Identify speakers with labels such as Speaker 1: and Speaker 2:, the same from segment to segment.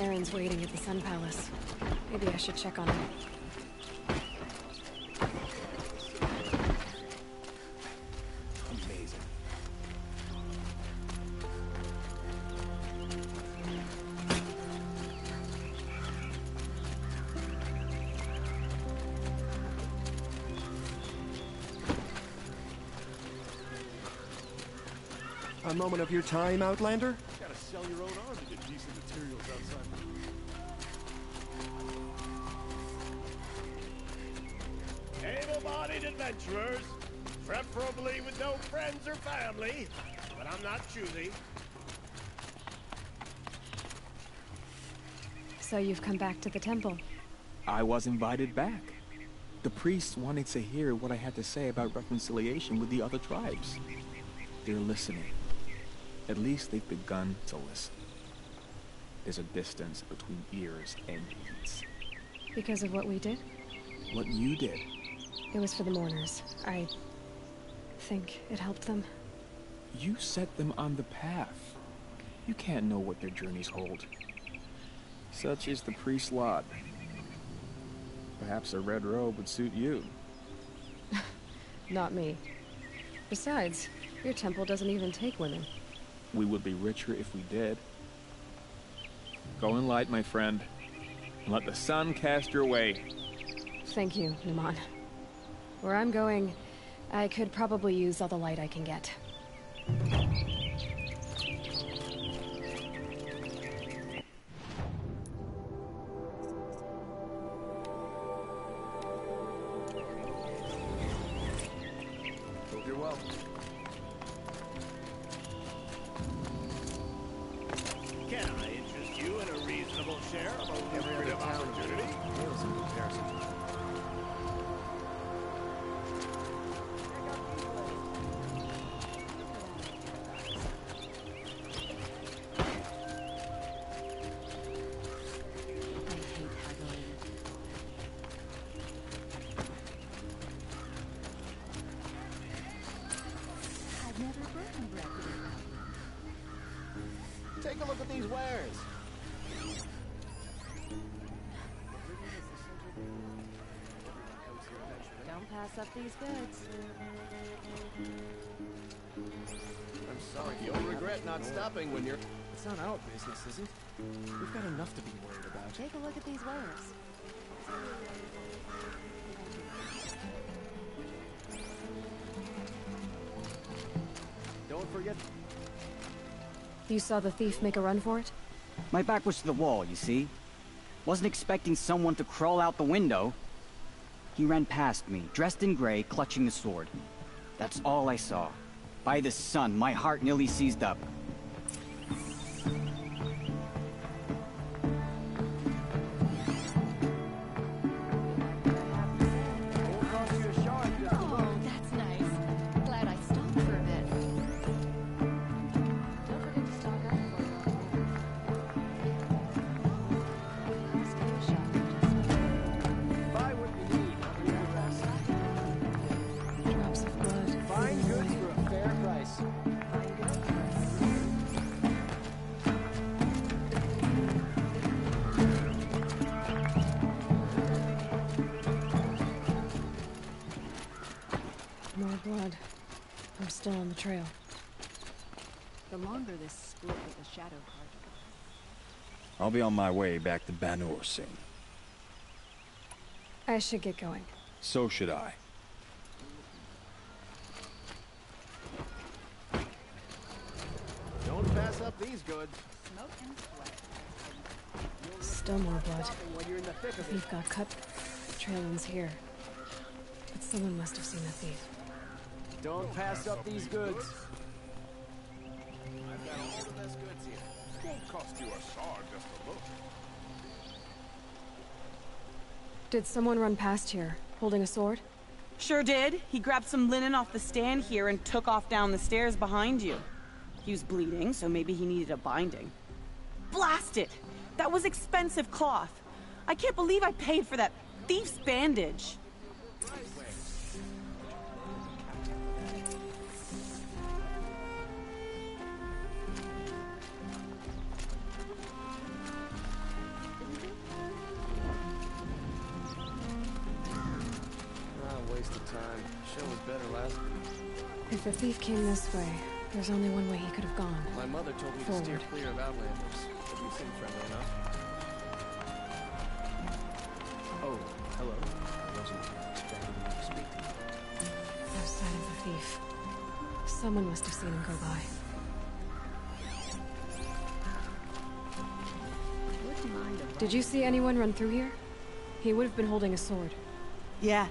Speaker 1: Aaron's waiting at the Sun Palace. Maybe I should check on him.
Speaker 2: Amazing.
Speaker 3: A moment of your time, Outlander?
Speaker 2: Gotta sell your own arm to get decent materials outside. Able-bodied adventurers, preferably with no friends or family, but I'm not choosy.
Speaker 1: So you've come back to the temple.
Speaker 4: I was invited back. The priests wanted to hear what I had to say about reconciliation with the other tribes. They're listening. At least they've begun to listen. There's a distance between ears and heeds.
Speaker 1: Because of what we did?
Speaker 4: What you did.
Speaker 1: It was for the mourners. I think it helped them.
Speaker 4: You set them on the path. You can't know what their journeys hold. Such is the priest's lot. Perhaps a red robe would suit you.
Speaker 1: Not me. Besides, your temple doesn't even take women.
Speaker 4: We would be richer if we did. Go in light, my friend, and let the sun cast your way.
Speaker 1: Thank you, Numan. Where I'm going, I could probably use all the light I can get.
Speaker 3: Hope you're well.
Speaker 2: Can I interest you in a reasonable share of a lucrative opportunity?
Speaker 3: Pales in comparison.
Speaker 2: Take a look at these wares.
Speaker 5: Don't pass up these goods.
Speaker 2: I'm sorry, you'll regret not stopping when you're...
Speaker 3: It's not our business, is it? We've got enough to be worried about.
Speaker 5: Take a look at these wares.
Speaker 3: Don't forget...
Speaker 1: You saw the thief make a run for it?
Speaker 6: My back was to the wall, you see? Wasn't expecting someone to crawl out the window. He ran past me, dressed in gray, clutching the sword. That's all I saw. By the sun, my heart nearly seized up.
Speaker 5: Oh, that's nice. Glad I stopped for a bit. Don't forget to stock up for Let's go shopping.
Speaker 3: Buy what you need, cover your rest.
Speaker 1: Drops of blood.
Speaker 3: Fine goods for a fair price.
Speaker 1: More blood. I'm still on the trail.
Speaker 5: The longer this split with the Shadow Card.
Speaker 7: I'll be on my way back to Banur soon.
Speaker 1: I should get going.
Speaker 7: So should I.
Speaker 2: Don't pass up these goods.
Speaker 5: Smoke and sweat.
Speaker 1: Still more blood.
Speaker 2: When you're in the thick
Speaker 1: The
Speaker 2: of it.
Speaker 1: thief got cut. The trail ends here. But someone must have seen the thief.
Speaker 3: Don't pass up these goods.
Speaker 2: I've got all the best goods here.
Speaker 8: Won't cost you a sword just to look.
Speaker 1: Did someone run past here, holding a sword?
Speaker 9: Sure did. He grabbed some linen off the stand here and took off down the stairs behind you. He was bleeding, so maybe he needed a binding. Blast it! That was expensive cloth. I can't believe I paid for that thief's bandage.
Speaker 3: show was better last week.
Speaker 1: If the thief came this way, there's only one way he could have gone.
Speaker 3: My mother told me
Speaker 1: Forward.
Speaker 3: to steer clear of outlanders, but you seem friendly enough. Oh, hello. I wasn't expecting you to speak to me.
Speaker 1: No sign of the thief. Someone must have seen him go by.
Speaker 5: Wouldn't mind a
Speaker 1: Did you see anyone run through here? He would have been holding a sword.
Speaker 10: Yeah.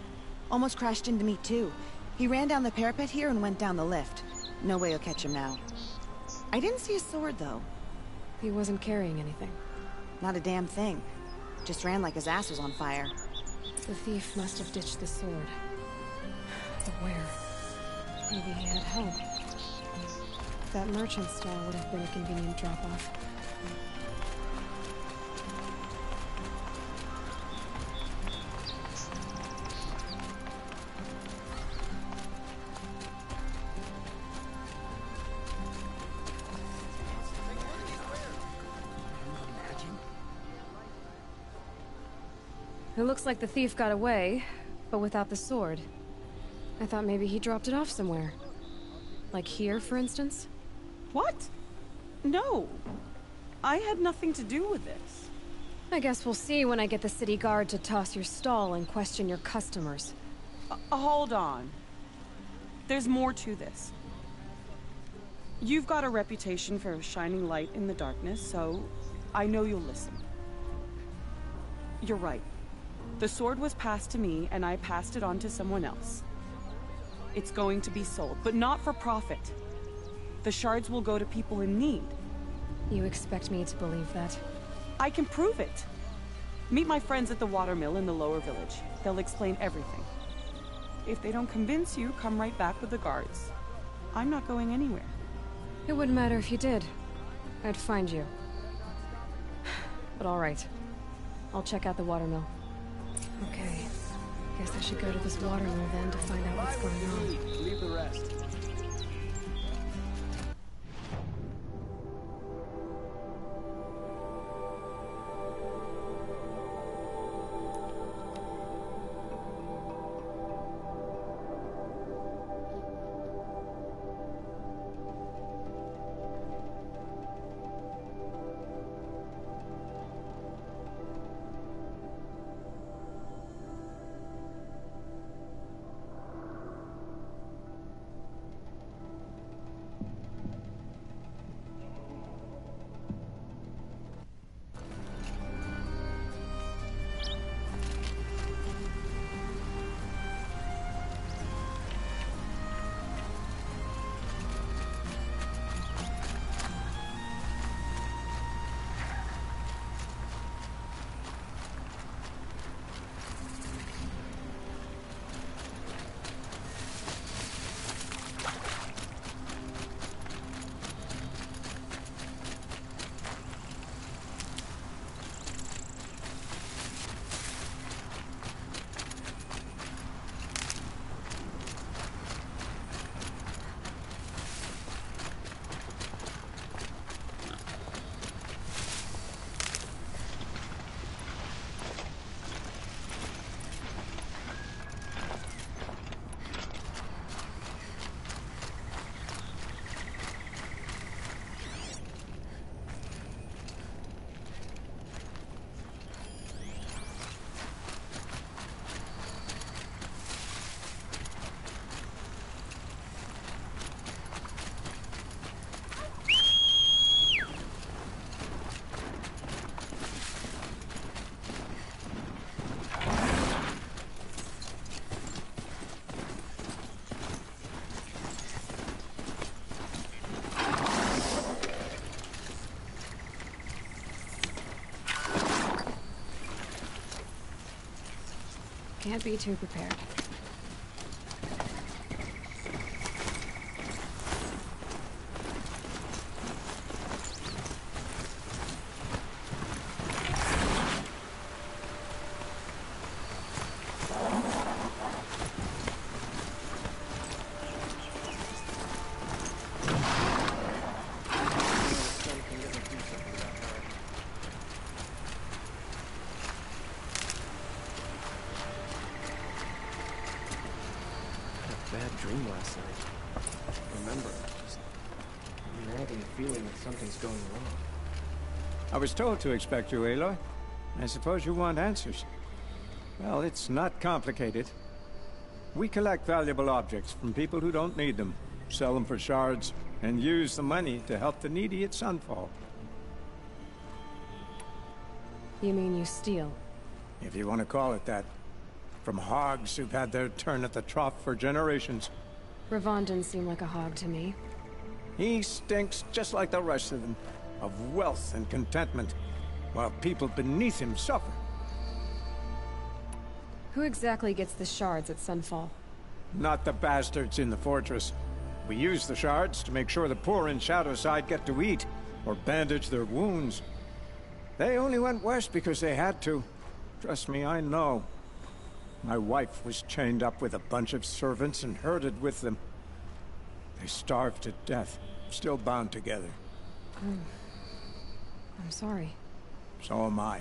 Speaker 10: Almost crashed into me, too. He ran down the parapet here and went down the lift. No way you'll catch him now. I didn't see a sword, though.
Speaker 1: He wasn't carrying anything.
Speaker 10: Not a damn thing. Just ran like his ass was on fire.
Speaker 1: The thief must have ditched the sword. But where? Maybe he had help. That merchant stall would have been a convenient drop-off. It looks like the thief got away, but without the sword. I thought maybe he dropped it off somewhere. Like here, for instance?
Speaker 9: What? No. I had nothing to do with this.
Speaker 1: I guess we'll see when I get the city guard to toss your stall and question your customers.
Speaker 9: Hold on. There's more to this. You've got a reputation for shining light in the darkness, so I know you'll listen. You're right. The sword was passed to me, and I passed it on to someone else. It's going to be sold, but not for profit. The shards will go to people in need.
Speaker 1: You expect me to believe that?
Speaker 9: I can prove it. Meet my friends at the watermill in the lower village. They'll explain everything. If they don't convince you, come right back with the guards. I'm not going anywhere.
Speaker 1: It wouldn't matter if you did. I'd find you. But all right. I'll check out the watermill. Okay. Guess I should go to this watermill then to find out what's going on.
Speaker 3: Leave the rest.
Speaker 1: Can't be too prepared.
Speaker 3: having a feeling that something's going wrong.
Speaker 11: I was told to expect you, Aloy. I suppose you want answers. Well, it's not complicated. We collect valuable objects from people who don't need them, sell them for shards, and use the money to help the needy at Sunfall.
Speaker 1: You mean you steal?
Speaker 11: If you want to call it that. From hogs who've had their turn at the trough for generations.
Speaker 1: Ravon didn't seem like a hog to me.
Speaker 11: He stinks just like the rest of them, of wealth and contentment, while people beneath him suffer.
Speaker 1: Who exactly gets the shards at Sunfall?
Speaker 11: Not the bastards in the fortress. We use the shards to make sure the poor in Shadowside get to eat, or bandage their wounds. They only went west because they had to. Trust me, I know. My wife was chained up with a bunch of servants and herded with them. They starved to death, still bound together.
Speaker 1: I'm sorry.
Speaker 11: So am I.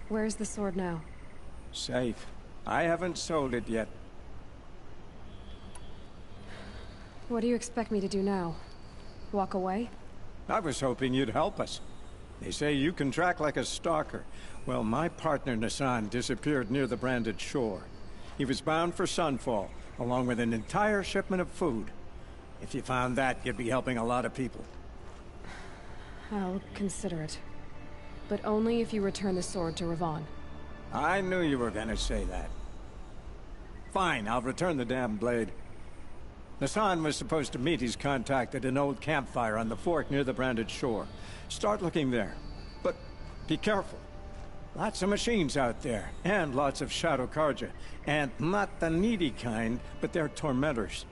Speaker 1: Where's the sword now?
Speaker 11: Safe. I haven't sold it yet.
Speaker 1: What do you expect me to do now? Walk away?
Speaker 11: I was hoping you'd help us. They say you can track like a stalker. Well, my partner Nassan disappeared near the Branded Shore. He was bound for Sunfall, along with an entire shipment of food. If you found that, you'd be helping a lot of people.
Speaker 1: I'll consider it. But only if you return the sword to Ravon.
Speaker 11: I knew you were gonna say that. Fine, I'll return the damn blade. Nassan was supposed to meet his contact at an old campfire on the fork near the Branded Shore. Start looking there. But be careful. Lots of machines out there, and lots of Shadow Carja. And not the needy kind, but they're tormentors.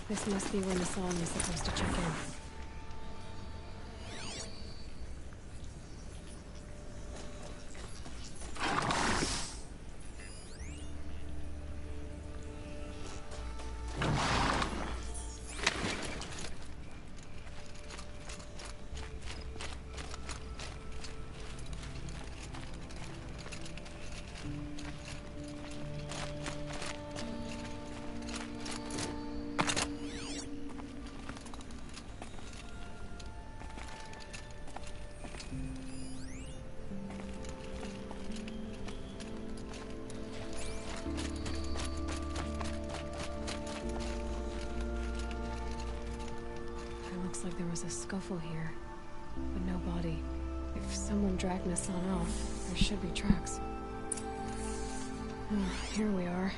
Speaker 1: This must be when the song is supposed to check in. Looks like there was a scuffle here, but no body. If someone dragged Nassan off, There should be tracks. Oh, here we are.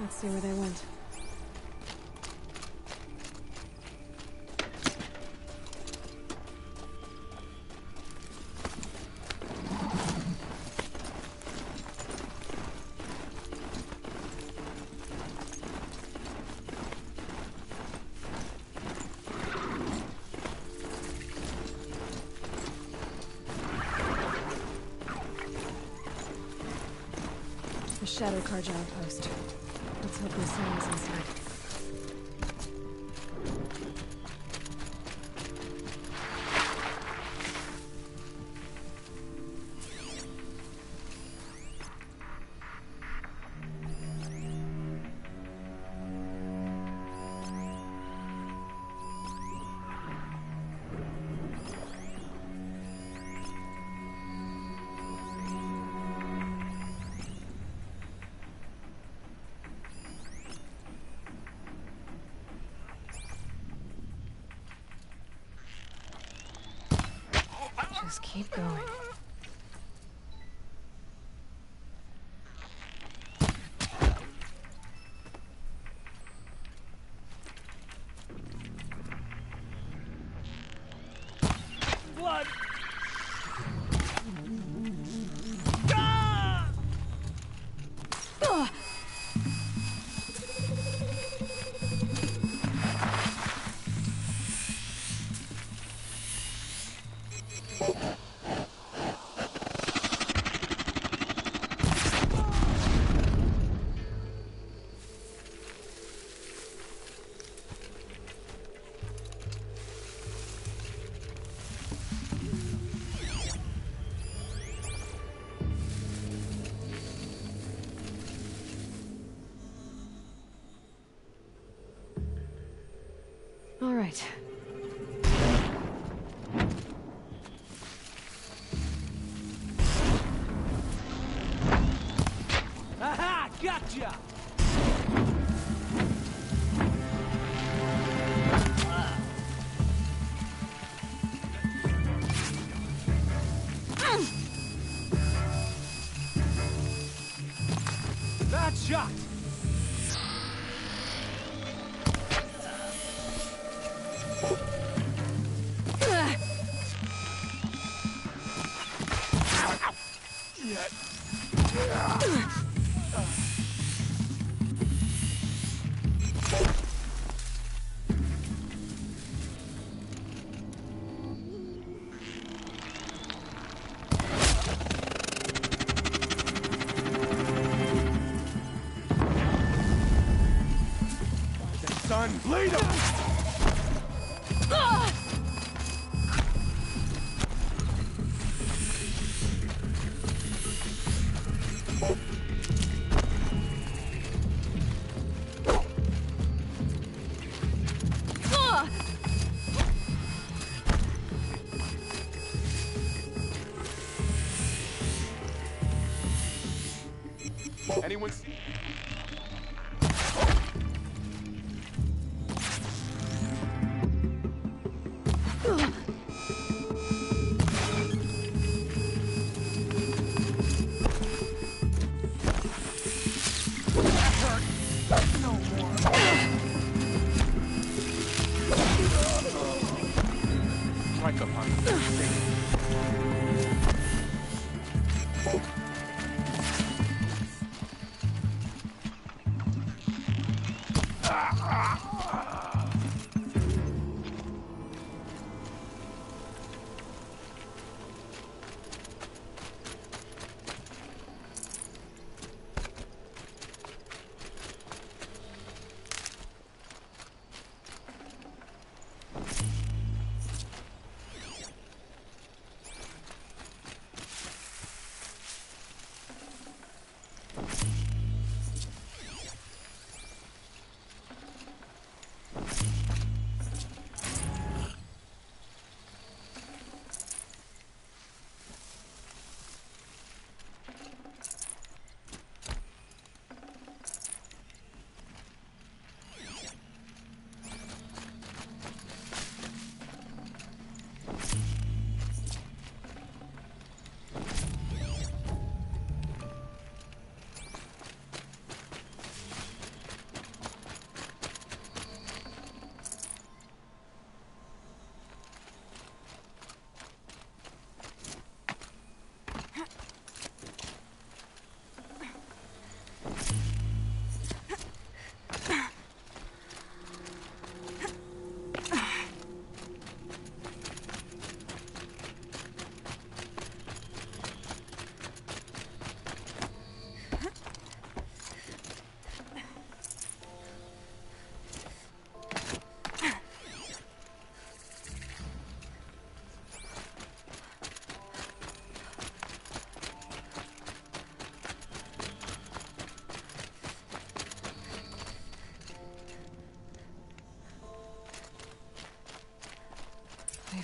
Speaker 1: Let's see where they went. The Shadow Carja outpost. Let's hope Nassan is inside. Just keep going.
Speaker 2: Blood!
Speaker 1: All right.
Speaker 2: Aha! Gotcha! Bad shot! Son, bleed him! Anyone see? Strike upon the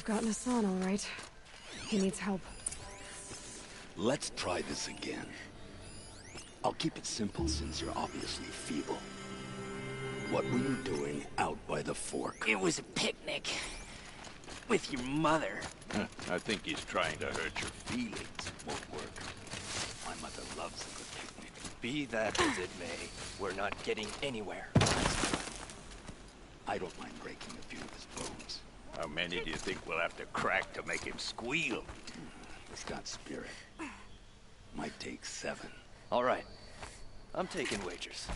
Speaker 1: I've got Nassan, all right. He needs help.
Speaker 12: Let's try this again. I'll keep it simple since you're obviously feeble. What were you doing out by the fork?
Speaker 13: It was a picnic. With your mother.
Speaker 8: I think he's trying to hurt your feelings.
Speaker 12: Won't work. My mother loves a good picnic.
Speaker 13: Be that as it may, we're not getting anywhere.
Speaker 12: I don't mind breaking a few of his bones.
Speaker 8: How many do you think we'll have to crack to make him squeal?
Speaker 12: He's got spirit. Might take 7.
Speaker 13: All right. I'm taking wagers.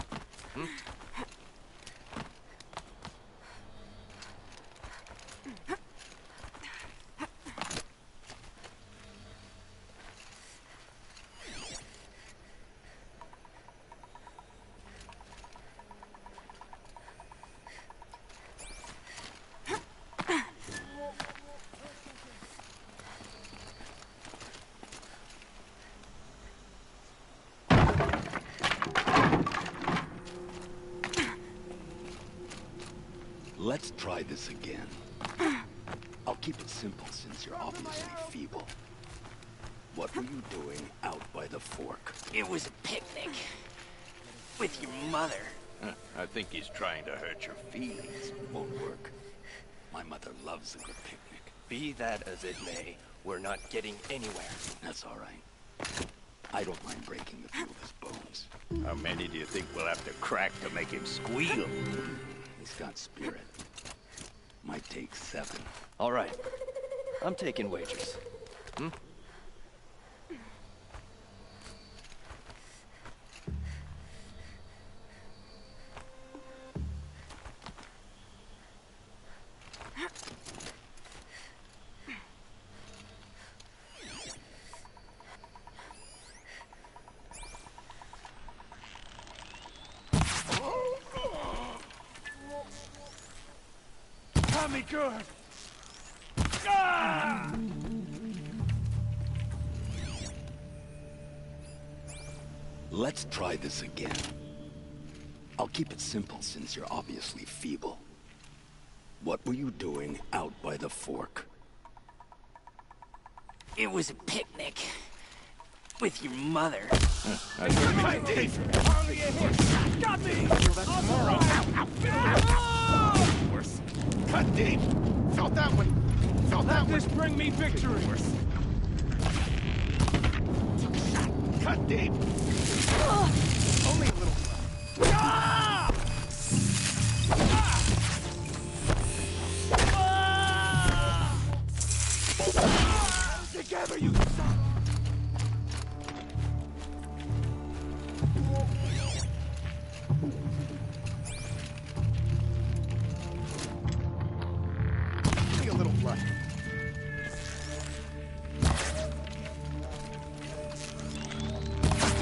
Speaker 12: Let's try this again. I'll keep it simple since you're obviously feeble. What were you doing out by the fork?
Speaker 13: It was a picnic. With your mother.
Speaker 8: I think he's trying to hurt your feelings.
Speaker 12: Won't work. My mother loves a good picnic.
Speaker 13: Be that as it may, we're not getting anywhere.
Speaker 12: That's all right. I don't mind breaking a few of his bones.
Speaker 8: How many do you think we'll have to crack to make him squeal?
Speaker 12: He's got spirit. Might take 7.
Speaker 13: All right. I'm taking wagers.
Speaker 2: Tommy good. Ah!
Speaker 12: Let's try this again. I'll keep it simple since you're obviously feeble. What were you doing out by the fork?
Speaker 13: It was a picnic. With your mother.
Speaker 2: Got me! Cut deep! Felt that one! Felt that one! Let this bring me victory! Cut deep! Only a little. Ah! Ah! Ah! Together, you son! A little blood.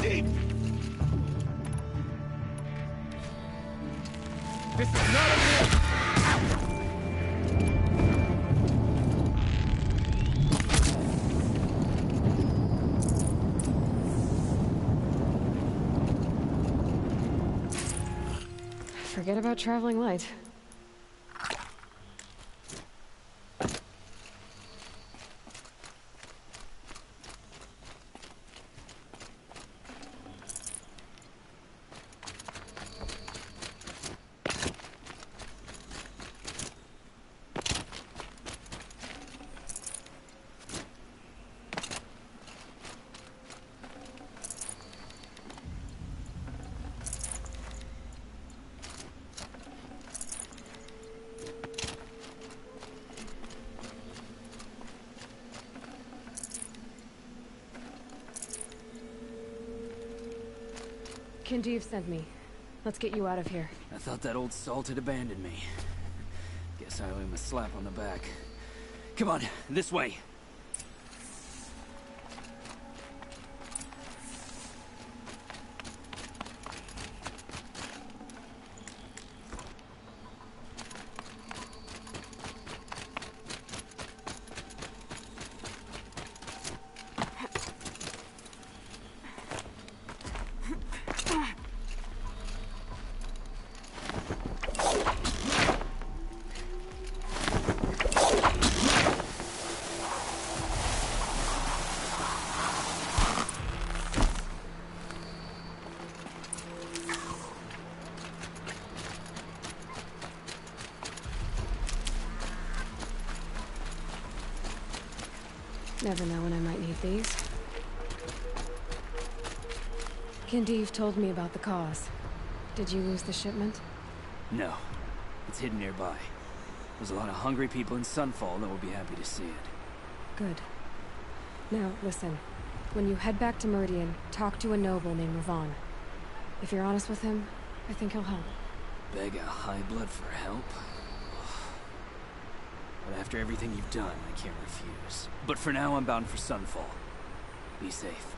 Speaker 2: Deep. This is not a miss.
Speaker 1: Forget about traveling light. Kindeev sent me. Let's get you out of here.
Speaker 3: I thought that old salt had abandoned me. Guess I owe him a slap on the back. Come on, this way.
Speaker 1: Never know when I might need these. Kindev told me about the cause. Did you lose the shipment?
Speaker 3: No. It's hidden nearby. There's a lot of hungry people in Sunfall that will be happy to see it.
Speaker 1: Good. Now, listen. When you head back to Meridian, talk to a noble named Ravon. If you're honest with him, I think he'll help.
Speaker 3: Beg a high blood for help? But after everything you've done, I can't refuse. But for now, I'm bound for Sunfall. Be safe.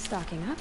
Speaker 1: Stocking up.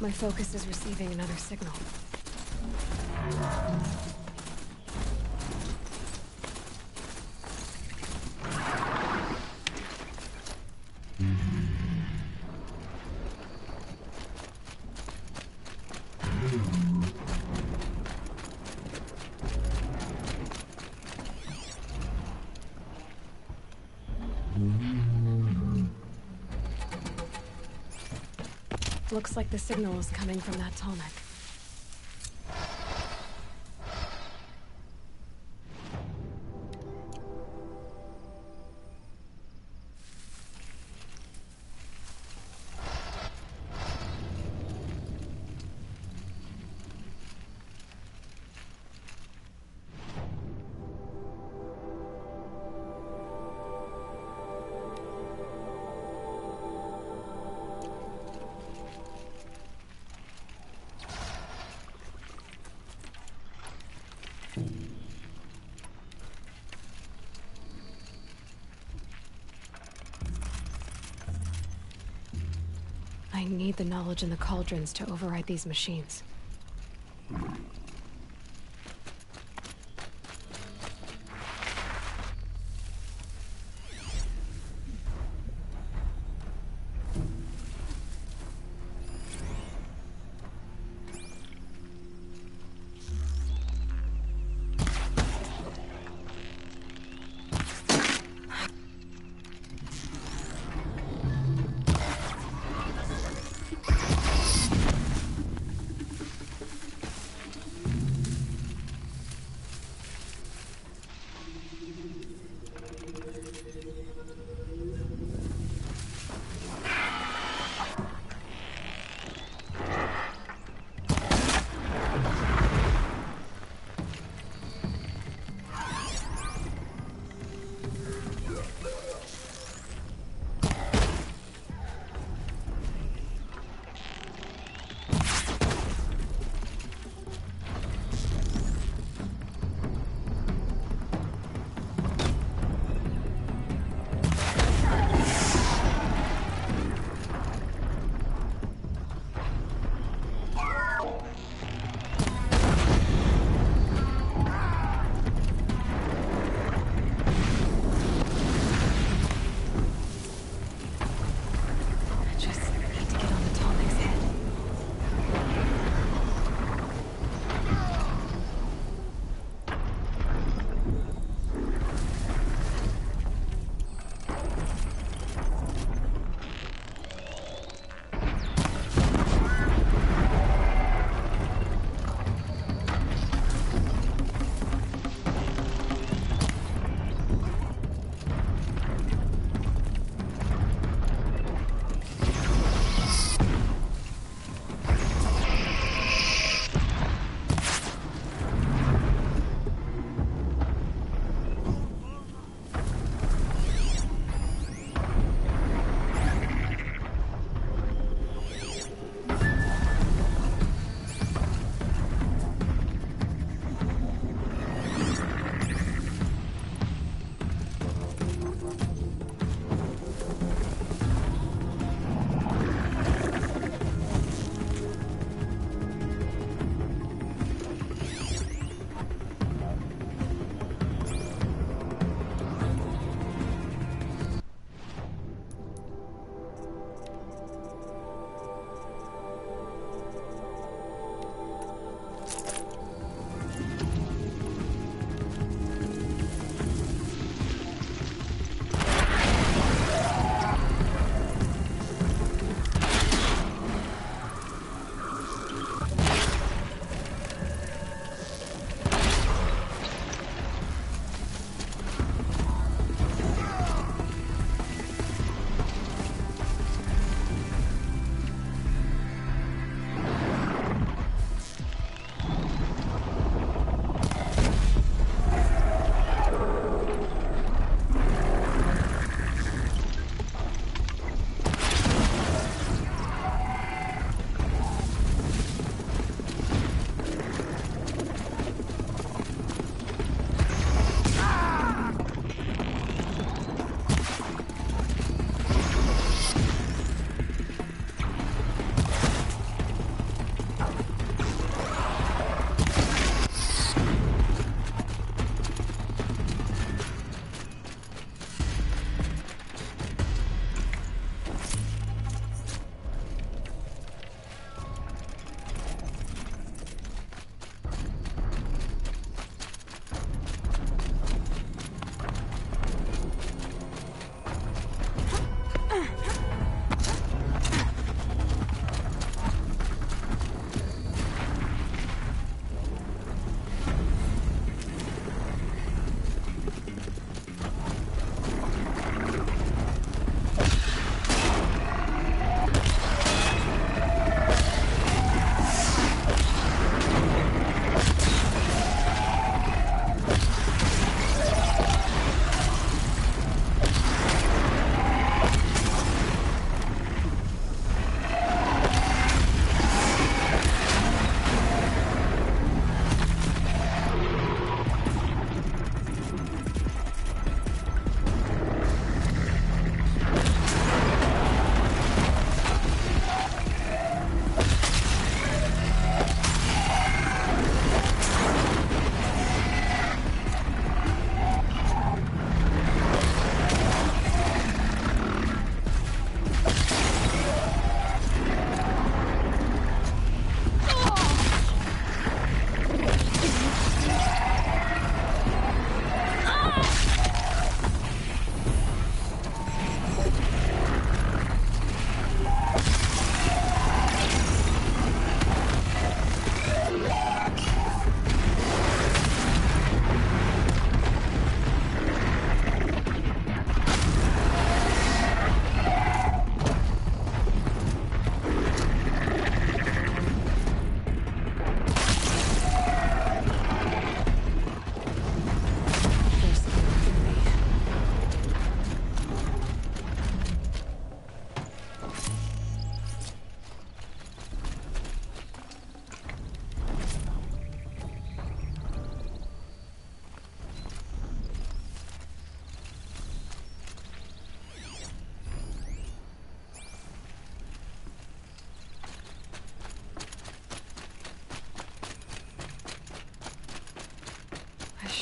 Speaker 1: My focus is receiving another signal. Looks like the signal is coming from that tall neck. I need the knowledge in the cauldrons to override these machines.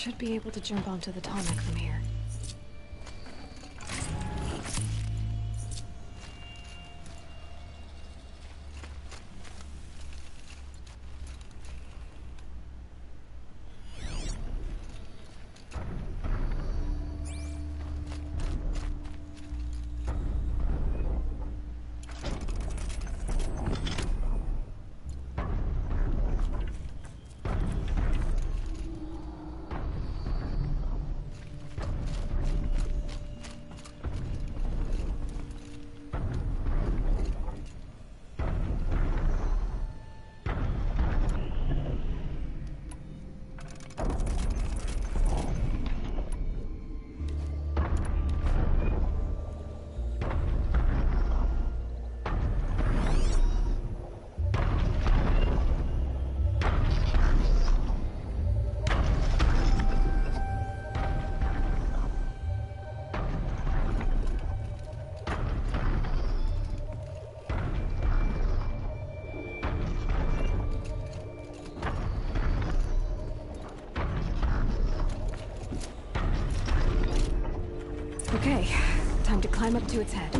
Speaker 1: should be able to jump onto the tonic from here. Okay, time to climb up to its head.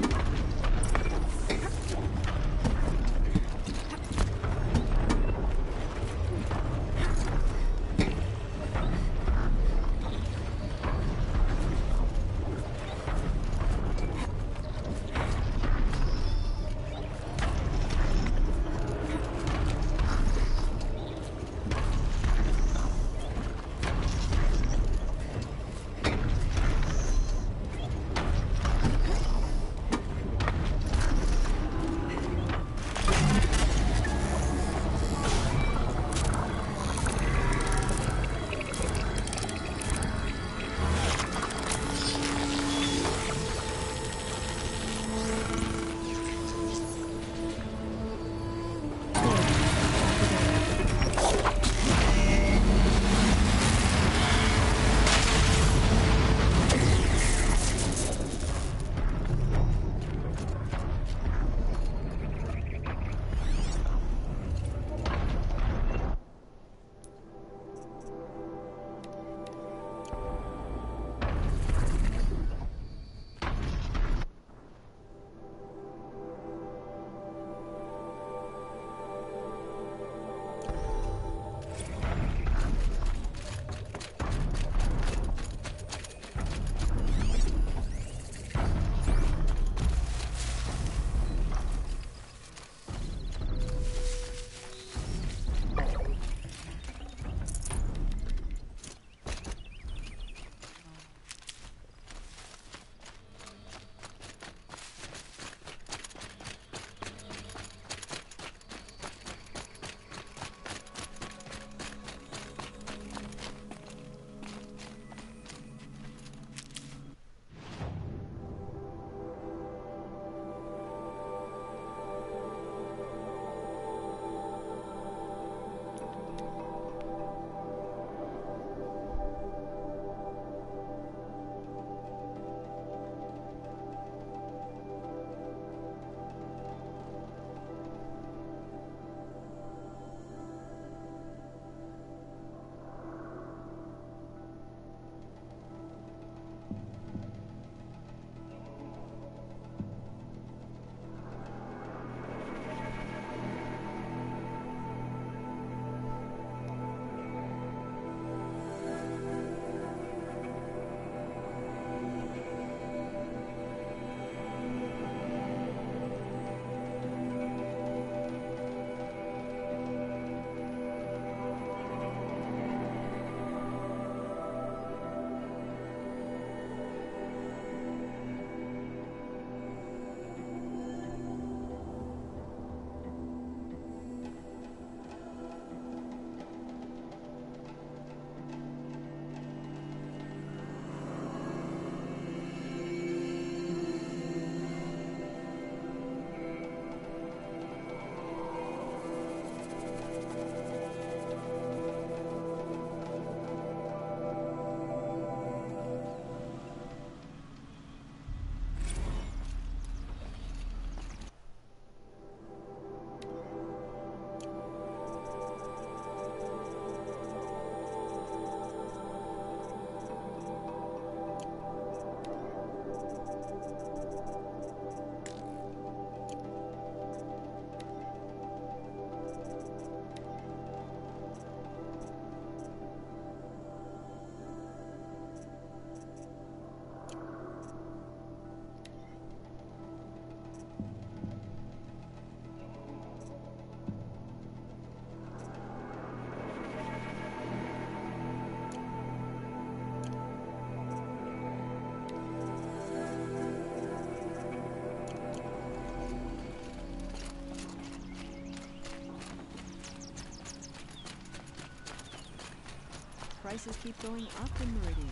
Speaker 5: prices keep going up in Meridian.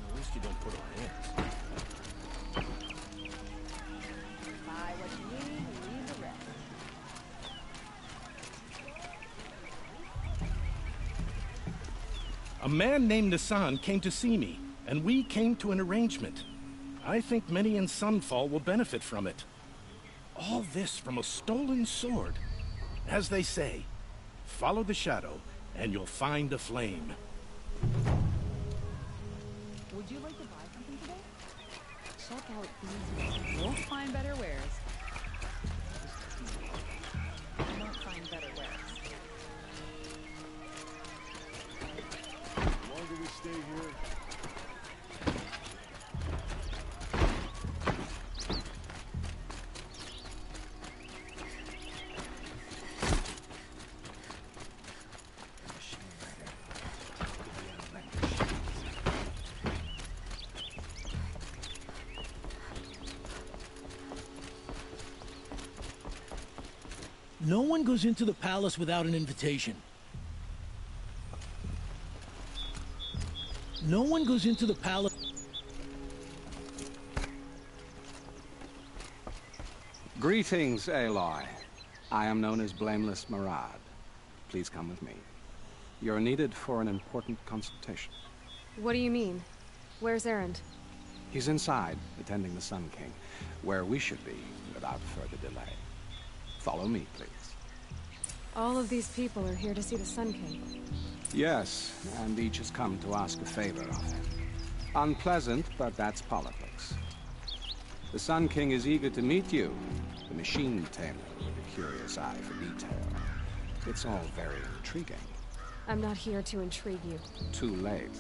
Speaker 2: At least you don't put on hands.
Speaker 5: Buy what you need and leave the rest.
Speaker 14: A man named Nassan came to see me, and we came to an arrangement. I think many in Sunfall will benefit from it. All this from a stolen sword. As they say, follow the shadow, and you'll find a flame.
Speaker 5: Would you like to buy something today? Check out these. You won't find better wares. You won't find better wares.
Speaker 2: The longer we stay here,
Speaker 15: no one goes into the palace without an invitation. No one goes into the palace.
Speaker 16: Greetings, Aloy. I am known as Blameless Marad. Please come with me. You're needed for an important consultation.
Speaker 1: What do you mean? Where's Erend?
Speaker 16: He's inside, attending the Sun King, where we should be without further delay. Follow me, please.
Speaker 1: All of these people are here to see the Sun King.
Speaker 16: Yes, and each has come to ask a favor of him. Unpleasant, but that's politics. The Sun King is eager to meet you, the machine tamer with a curious eye for detail. It's all very intriguing.
Speaker 1: I'm not here to intrigue you.
Speaker 16: Too late.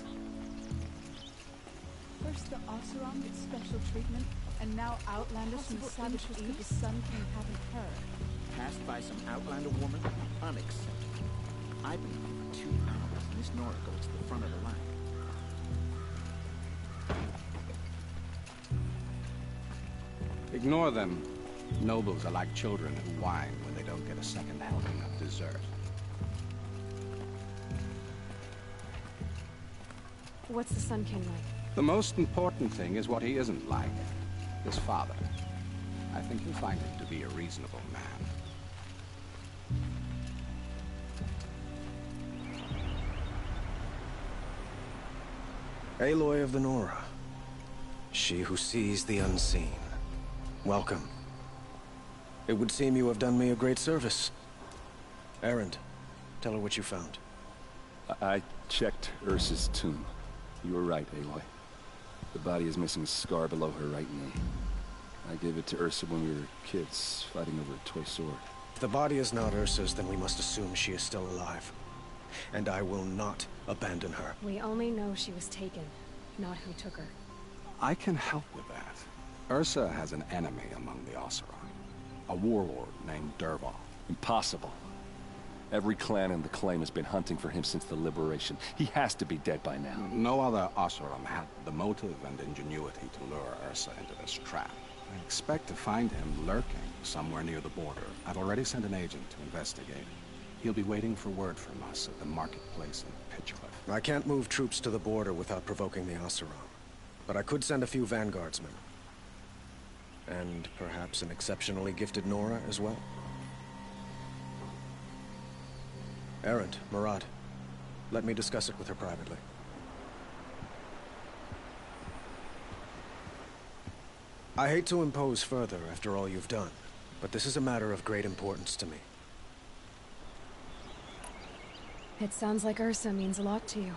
Speaker 5: First the Oseram gets special treatment, and now Outlanders from the Savage East the Sun King haven't heard.
Speaker 4: Passed by some Outlander woman? Unacceptable. I've been here for 2 hours, and this Nora goes to the front of the line.
Speaker 16: Ignore them. Nobles are like children who whine when they don't get a second helping of dessert.
Speaker 1: What's the Sun King like?
Speaker 16: The most important thing is what he isn't like. His father. I think you'll find him to be a reasonable man.
Speaker 17: Aloy of the Nora. She who sees the unseen. Welcome. It would seem you have done me a great service. Erend, tell her what you found.
Speaker 7: I checked Ursa's tomb. You were right, Aloy. The body is missing a scar below her right knee. I gave it to Ursa when we were kids, fighting over a toy sword.
Speaker 17: If the body is not Ursa's, then we must assume she is still alive. And I will not abandon her.
Speaker 1: We only know she was taken, not who took her.
Speaker 16: I can help with that. Ursa has an enemy among the Oseram. A warlord named Dervahl.
Speaker 7: Impossible. Every clan in the claim has been hunting for him since the liberation. He has to be dead by now.
Speaker 16: No other Oseram had the motive and ingenuity to lure Ursa into this trap. I expect to find him lurking somewhere near the border. I've already sent an agent to investigate. He'll be waiting for word from us at the marketplace in Pitchcliff.
Speaker 17: I can't move troops to the border without provoking the Oseram. But I could send a few vanguardsmen. And perhaps an exceptionally gifted Nora as well. Erend, Marad, let me discuss it with her privately. I hate to impose further after all you've done, but this is a matter of great importance to me.
Speaker 1: It sounds like Ursa means a lot to you.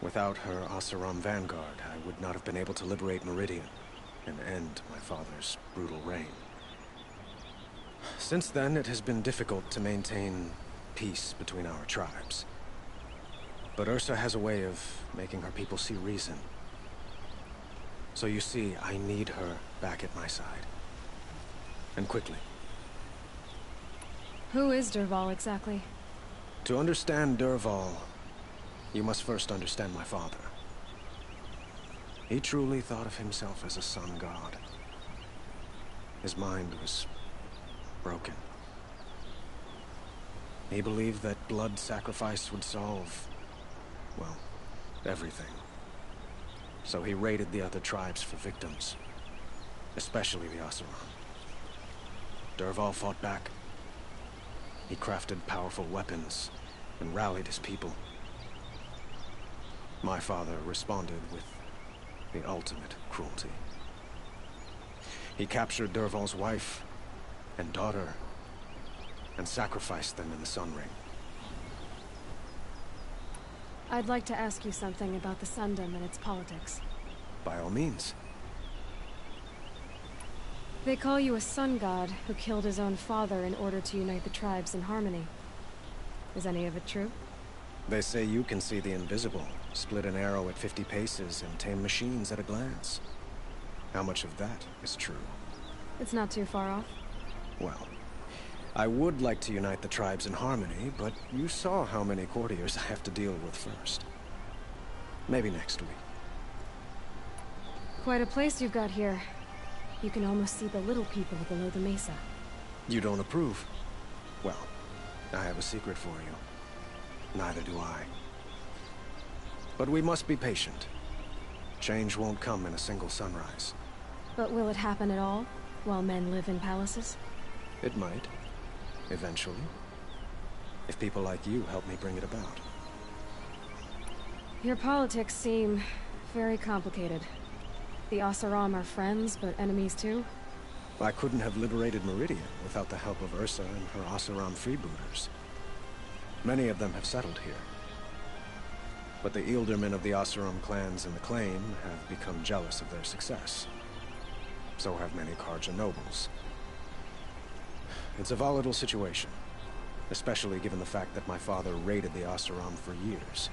Speaker 17: Without her Oseram vanguard, I would not have been able to liberate Meridian and end my father's brutal reign. Since then, it has been difficult to maintain peace between our tribes. But Ursa has a way of making her people see reason. So you see, I need her back at my side. And quickly.
Speaker 1: Who is Dervahl exactly?
Speaker 17: To understand Dervahl, you must first understand my father. He truly thought of himself as a sun god. His mind was broken. He believed that blood sacrifice would solve well, everything. So he raided the other tribes for victims, especially the Oseram. Dervahl fought back. He crafted powerful weapons and rallied his people. My father responded with the ultimate cruelty. He captured Dervahl's wife and daughter and sacrificed them in the Sun Ring.
Speaker 1: I'd like to ask you something about the Sundom and its politics.
Speaker 17: By all means.
Speaker 1: They call you a sun god who killed his own father in order to unite the tribes in harmony. Is any of it true?
Speaker 17: They say you can see the invisible, split an arrow at 50 paces, and tame machines at a glance. How much of that is true?
Speaker 1: It's not too far off.
Speaker 17: Well, I would like to unite the tribes in harmony, but you saw how many courtiers I have to deal with first. Maybe next week.
Speaker 1: Quite a place you've got here. You can almost see the little people below the mesa.
Speaker 17: You don't approve? Well, I have a secret for you. Neither do I. But we must be patient. Change won't come in a single sunrise.
Speaker 1: But will it happen at all, while men live in palaces?
Speaker 17: It might. Eventually. If people like you help me bring it about.
Speaker 1: Your politics seem very complicated. The Oseram are friends, but enemies too?
Speaker 17: I couldn't have liberated Meridian without the help of Ursa and her Oseram freebooters. Many of them have settled here. But the Ealdormen of the Oseram clans in the Claim have become jealous of their success. So have many Carja nobles. It's a volatile situation, especially given the fact that my father raided the Oseram for years.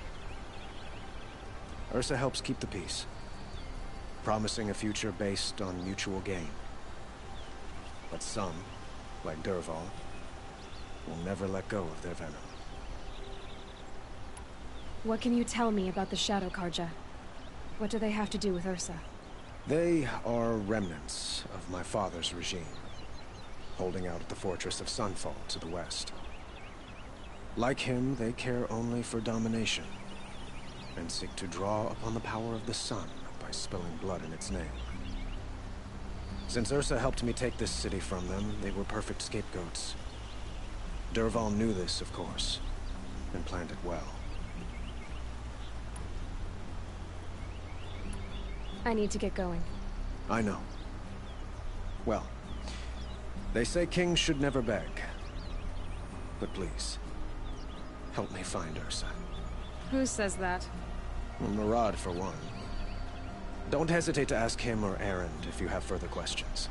Speaker 17: Ursa helps keep the peace, promising a future based on mutual gain. But some, like Dervahl, will never let go of their venom.
Speaker 1: What can you tell me about the Shadow Carja? What do they have to do with Ursa?
Speaker 17: They are remnants of my father's regime, holding out at the fortress of Sunfall to the west. Like him, they care only for domination, and seek to draw upon the power of the sun by spilling blood in its name. Since Ursa helped me take this city from them, they were perfect scapegoats. Dervahl knew this, of course, and planned it well.
Speaker 1: I need to get going.
Speaker 17: I know. Well, they say kings should never beg. But please, help me find Ursa.
Speaker 1: Who says that?
Speaker 17: Murad, for one. Don't hesitate to ask him or Erend if you have further questions.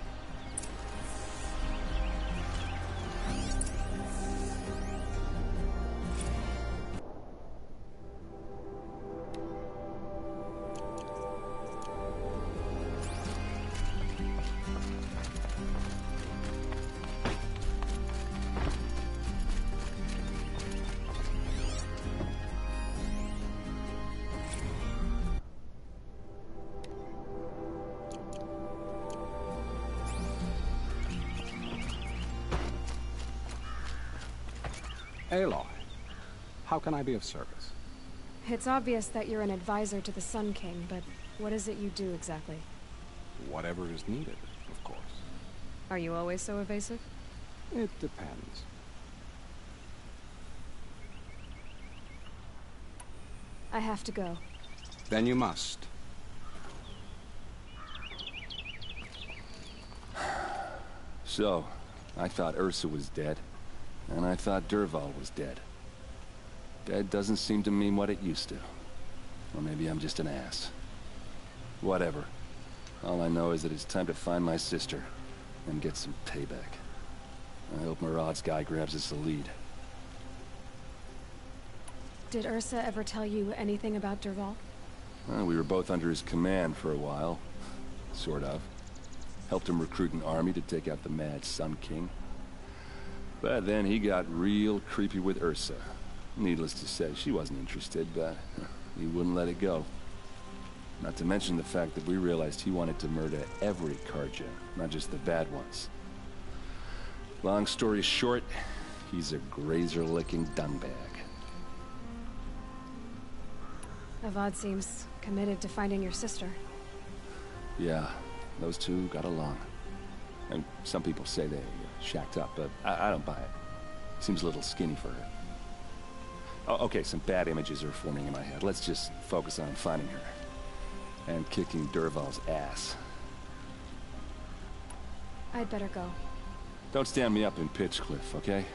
Speaker 16: Aloy, how can I be of service?
Speaker 1: It's obvious that you're an advisor to the Sun King, but what is it you do exactly?
Speaker 16: Whatever is needed, of course.
Speaker 1: Are you always so evasive?
Speaker 16: It depends.
Speaker 1: I have to go.
Speaker 16: Then you must.
Speaker 7: So, I thought Ursa was dead. And I thought Dervahl was dead. Dead doesn't seem to mean what it used to. Or maybe I'm just an ass. Whatever. All I know is that it's time to find my sister and get some payback. I hope Murad's guy grabs us the lead.
Speaker 1: Did Ursa ever tell you anything about Dervahl?
Speaker 7: Well, we were both under his command for a while. Sort of. Helped him recruit an army to take out the Mad Sun King. But then he got real creepy with Ursa. Needless to say, she wasn't interested, but he wouldn't let it go. Not to mention the fact that we realized he wanted to murder every Carja, not just the bad ones. Long story short, he's a grazer-licking dungbag.
Speaker 1: Avad seems committed to finding your sister.
Speaker 7: Yeah, those two got along. And some people say they shacked up, but I don't buy it. Seems a little skinny for her. Oh, okay, some bad images are forming in my head. Let's just focus on finding her. And kicking Dervahl's ass.
Speaker 1: I'd better go.
Speaker 7: Don't stand me up in Pitchcliff, okay?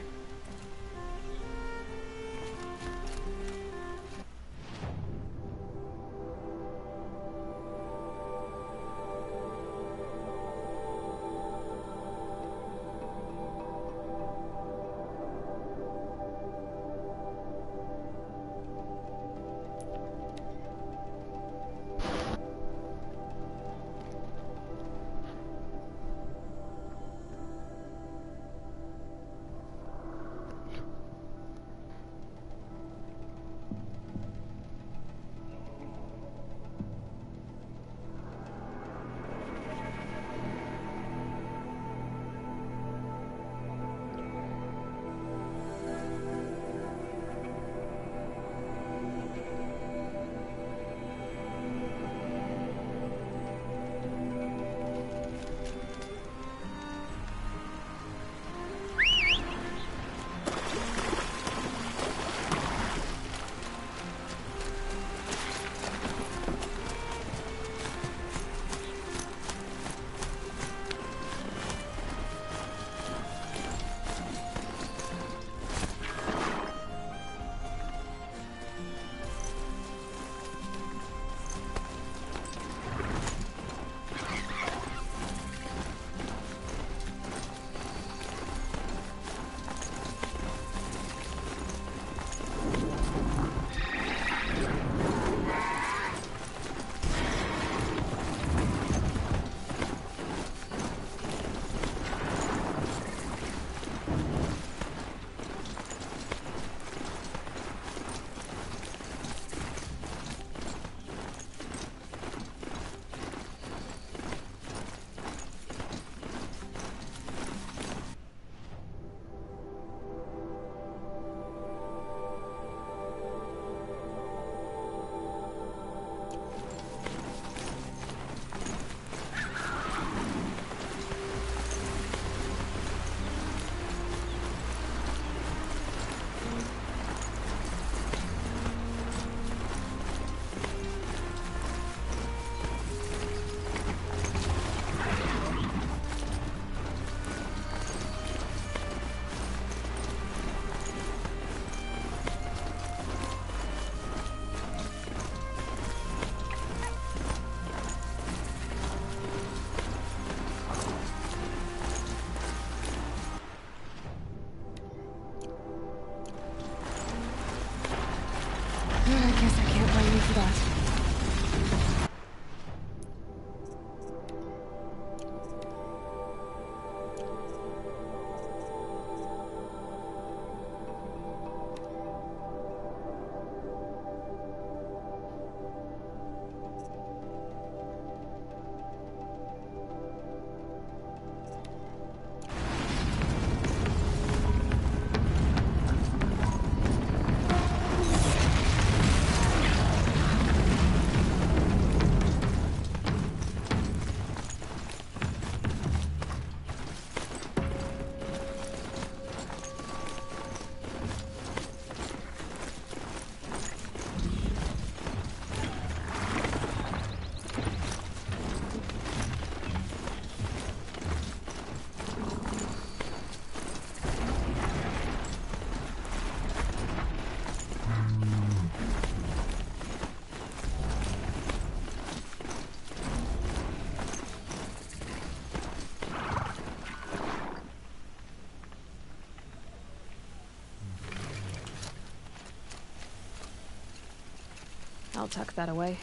Speaker 1: I guess I can't blame you for that. I'll tuck that away.